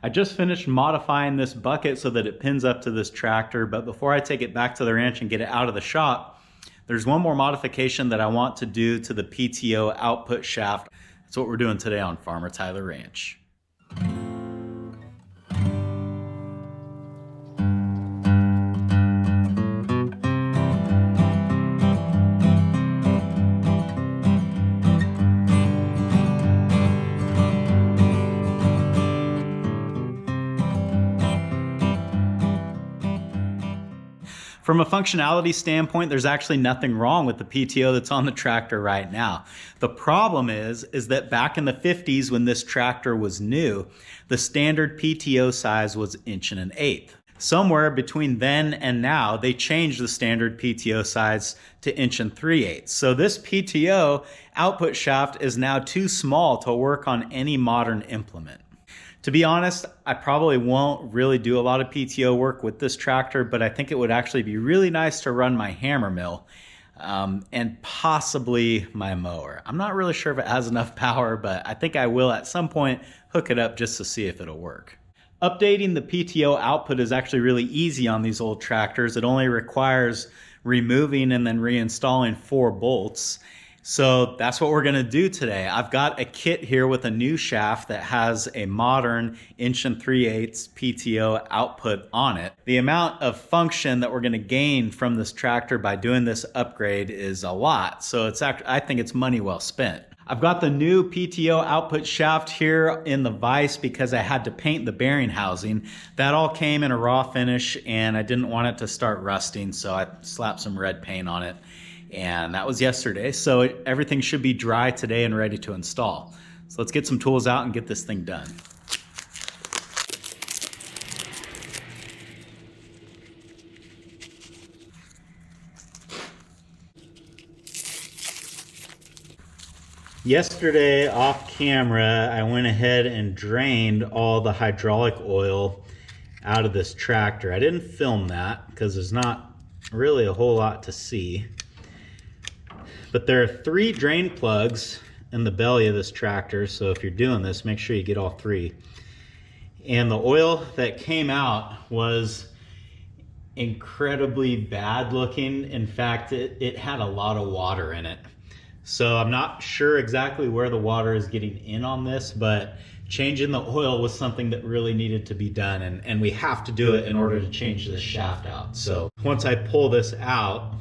I just finished modifying this bucket so that it pins up to this tractor, but before I take it back to the ranch and get it out of the shop, there's one more modification that I want to do to the PTO output shaft. That's what we're doing today on Farmertylerranch. From a functionality standpoint, there's actually nothing wrong with the PTO that's on the tractor right now. The problem is that back in the 50s when this tractor was new, the standard PTO size was 1 1/8. Somewhere between then and now, they changed the standard PTO size to 1 3/8. So this PTO output shaft is now too small to work on any modern implement. To be honest, I probably won't really do a lot of PTO work with this tractor, but I think it would actually be really nice to run my hammer mill and possibly my mower. I'm not really sure if it has enough power, but I think I will at some point hook it up just to see if it'll work. Updating the PTO output is actually really easy on these old tractors. It only requires removing and then reinstalling 4 bolts. So that's what we're gonna do today. I've got a kit here with a new shaft that has a modern 1 3/8 PTO output on it. The amount of function that we're gonna gain from this tractor by doing this upgrade is a lot. So I think it's money well spent. I've got the new PTO output shaft here in the vise because I had to paint the bearing housing. That all came in a raw finish and I didn't want it to start rusting, so I slapped some red paint on it. And that was yesterday, so everything should be dry today and ready to install. So let's get some tools out and get this thing done. Yesterday, off camera, I went ahead and drained all the hydraulic oil out of this tractor. I didn't film that because there's not really a whole lot to see. But there are 3 drain plugs in the belly of this tractor, so if you're doing this, make sure you get all 3. And the oil that came out was incredibly bad looking. In fact, it had a lot of water in it. So I'm not sure exactly where the water is getting in on this, but changing the oil was something that really needed to be done, and we have to do it in order to change this shaft out. So once I pull this out,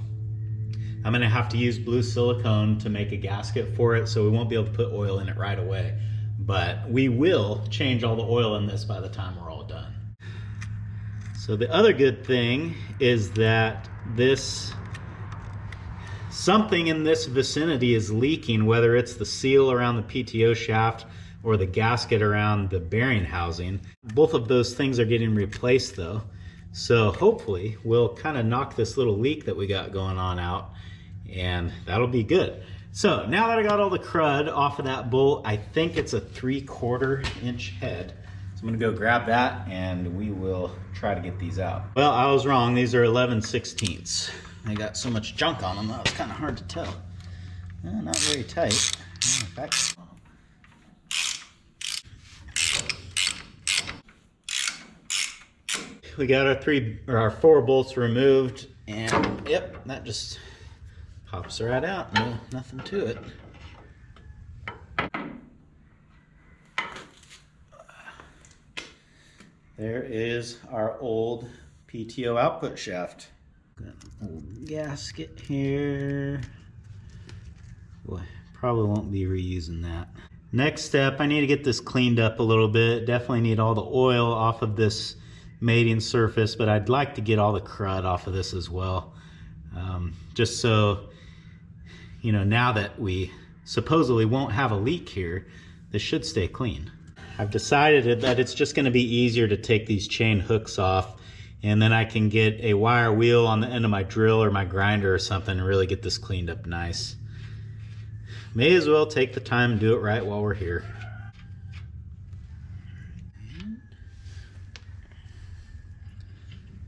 I'm gonna have to use blue silicone to make a gasket for it, so we won't be able to put oil in it right away. But we will change all the oil in this by the time we're all done. So the other good thing is that something in this vicinity is leaking, whether it's the seal around the PTO shaft or the gasket around the bearing housing. Both of those things are getting replaced though. So hopefully we'll kind of knock this little leak that we got going on out, and that'll be good. So now that I got all the crud off of that bolt, I think it's a 3/4 inch head. So I'm gonna go grab that and we will try to get these out. Well, I was wrong, these are 11/16. They got so much junk on them that was kind of hard to tell. Not very tight. In fact, we got our 4 bolts removed, and yep, that just pops right out. No, nothing to it. There is our old PTO output shaft. Got an old gasket here. Boy, probably won't be reusing that. Next step, I need to get this cleaned up a little bit. Definitely need all the oil off of this mating surface, but I'd like to get all the crud off of this as well. Just so, you know, now that we supposedly won't have a leak here, this should stay clean. I've decided that it's just gonna be easier to take these chain hooks off, and then I can get a wire wheel on the end of my drill or my grinder or something and really get this cleaned up nice. May as well take the time and do it right while we're here.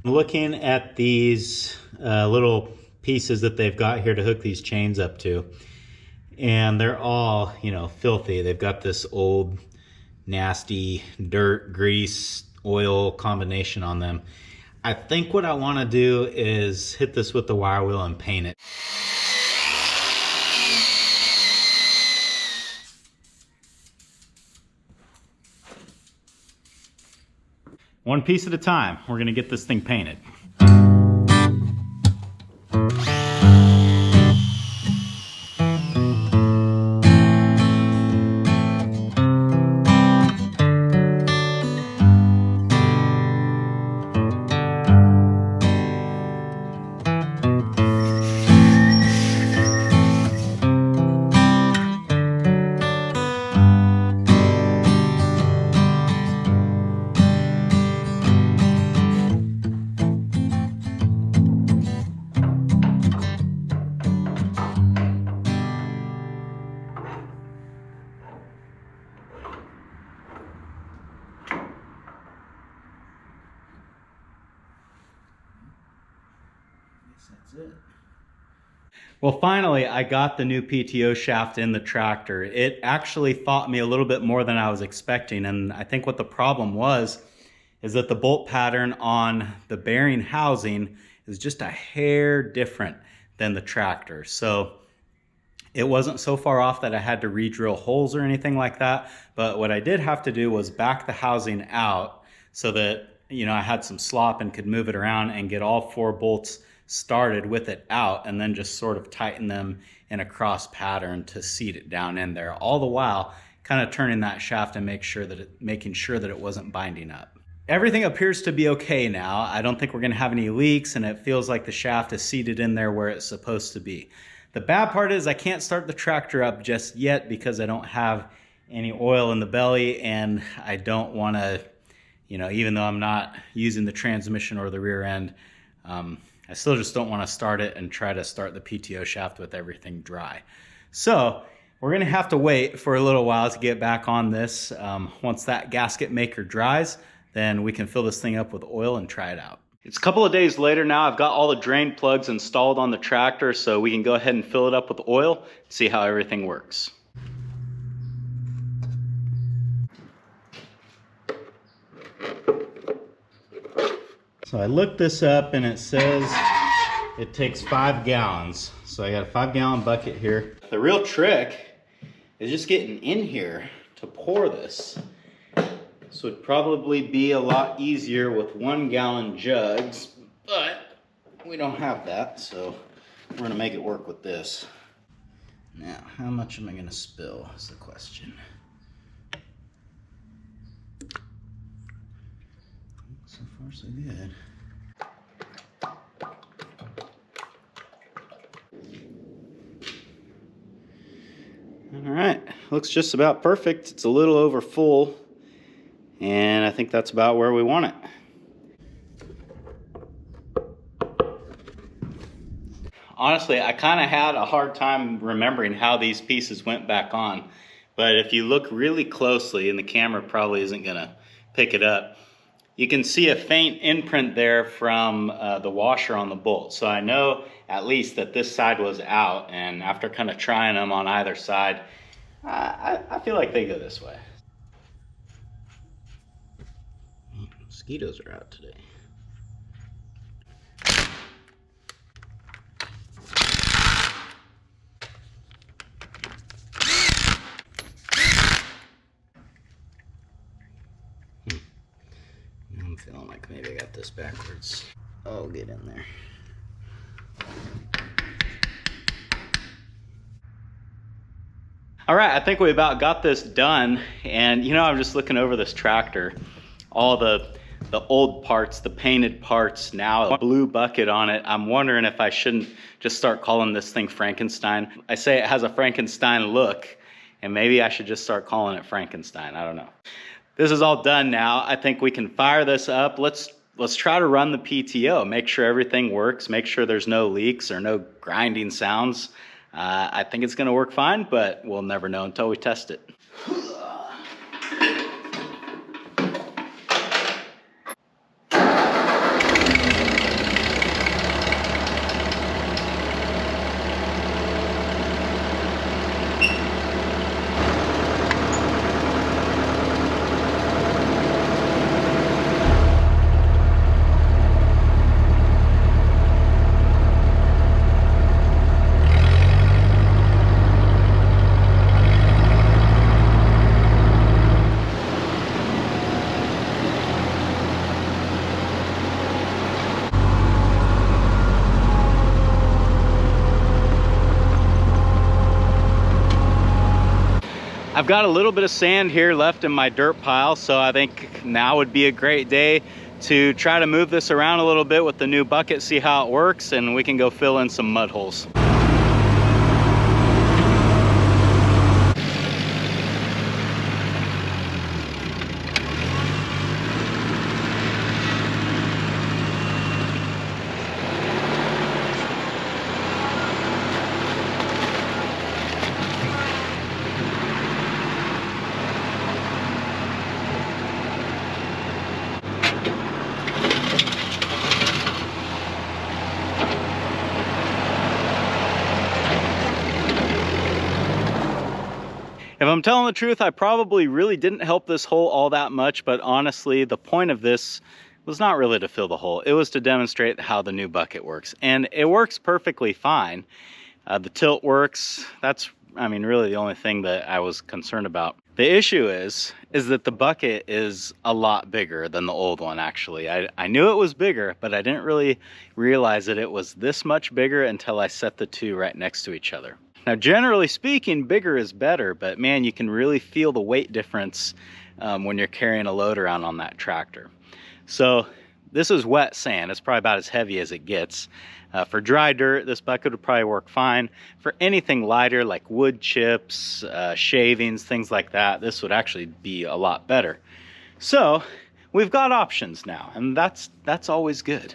Looking at these little pieces that they've got here to hook these chains up to, and they're all, you know, filthy. They've got this old nasty dirt, grease, oil combination on them. I think what I want to do is hit this with the wire wheel and paint it. One piece at a time, we're going to get this thing painted. That's it. Well, finally, I got the new PTO shaft in the tractor. It actually fought me a little bit more than I was expecting, and I think what the problem was is that the bolt pattern on the bearing housing is just a hair different than the tractor. So it wasn't so far off that I had to re-drill holes or anything like that, but what I did have to do was back the housing out so that, you know, I had some slop and could move it around and get all 4 bolts started with it out, and then just sort of tighten them in a cross pattern to seat it down in there, all the while kind of turning that shaft and making sure that it wasn't binding up. Everything appears to be okay now. I don't think we're going to have any leaks, and it feels like the shaft is seated in there where it's supposed to be. The bad part is I can't start the tractor up just yet because I don't have any oil in the belly, and I don't want to, you know, even though I'm not using the transmission or the rear end, I still just don't want to start it and try to start the PTO shaft with everything dry. So we're going to have to wait for a little while to get back on this. Once that gasket maker dries, then we can fill this thing up with oil and try it out. It's a couple of days later now. I've got all the drain plugs installed on the tractor, so we can go ahead and fill it up with oil and see how everything works. So I looked this up and it says it takes 5 gallons. So I got a 5-gallon bucket here. The real trick is just getting in here to pour this. This would probably be a lot easier with 1-gallon jugs, but we don't have that, so we're gonna make it work with this. Now, how much am I gonna spill is the question. So far, so good. All right, looks just about perfect. It's a little over full, and I think that's about where we want it. Honestly, I kind of had a hard time remembering how these pieces went back on, but if you look really closely, and the camera probably isn't gonna pick it up, you can see a faint imprint there from the washer on the bolt. So I know at least that this side was out, and after kind of trying them on either side, I feel like they go this way. Mosquitoes are out today. I'm feeling like maybe I got this backwards. I'll get in there. All right, I think we about got this done. And you know, I'm just looking over this tractor, all the old parts, the painted parts, now a blue bucket on it. I'm wondering if I shouldn't just start calling this thing Frankenstein. I say it has a Frankenstein look, and maybe I should just start calling it Frankenstein. I don't know. This is all done now. I think we can fire this up. Let's try to run the PTO, make sure everything works, make sure there's no leaks or no grinding sounds. I think it's gonna work fine, but we'll never know until we test it. I've got a little bit of sand here left in my dirt pile, so I think now would be a great day to try to move this around a little bit with the new bucket, see how it works, and we can go fill in some mud holes. If I'm telling the truth, I probably really didn't help this hole all that much, but honestly, the point of this was not really to fill the hole. It was to demonstrate how the new bucket works, and it works perfectly fine. The tilt works. That's, I mean, really the only thing that I was concerned about. The issue is that the bucket is a lot bigger than the old one, actually. I knew it was bigger, but I didn't really realize that it was this much bigger until I set the two right next to each other. Now, generally speaking, bigger is better, but man, you can really feel the weight difference when you're carrying a load around on that tractor. So this is wet sand. It's probably about as heavy as it gets. For dry dirt, this bucket would probably work fine. For anything lighter like wood chips, shavings, things like that, this would actually be a lot better. So we've got options now, and that's always good.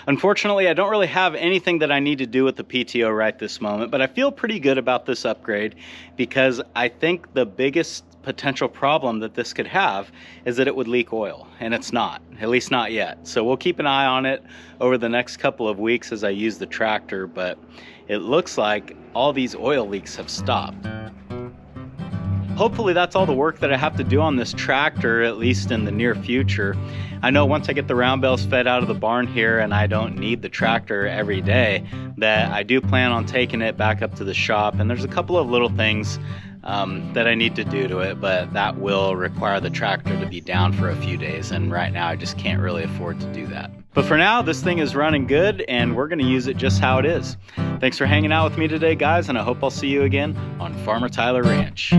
Unfortunately, I don't really have anything that I need to do with the PTO right this moment, but I feel pretty good about this upgrade because I think the biggest potential problem that this could have is that it would leak oil, and it's not, at least not yet. So we'll keep an eye on it over the next couple of weeks as I use the tractor, but it looks like all these oil leaks have stopped. Hopefully that's all the work that I have to do on this tractor, at least in the near future. I know once I get the round bales fed out of the barn here and I don't need the tractor every day, that I do plan on taking it back up to the shop, and there's a couple of little things that I need to do to it, but that will require the tractor to be down for a few days, and right now I just can't really afford to do that. But for now, this thing is running good, and we're gonna use it just how it is. Thanks for hanging out with me today, guys, and I hope I'll see you again on Farmer Tyler Ranch.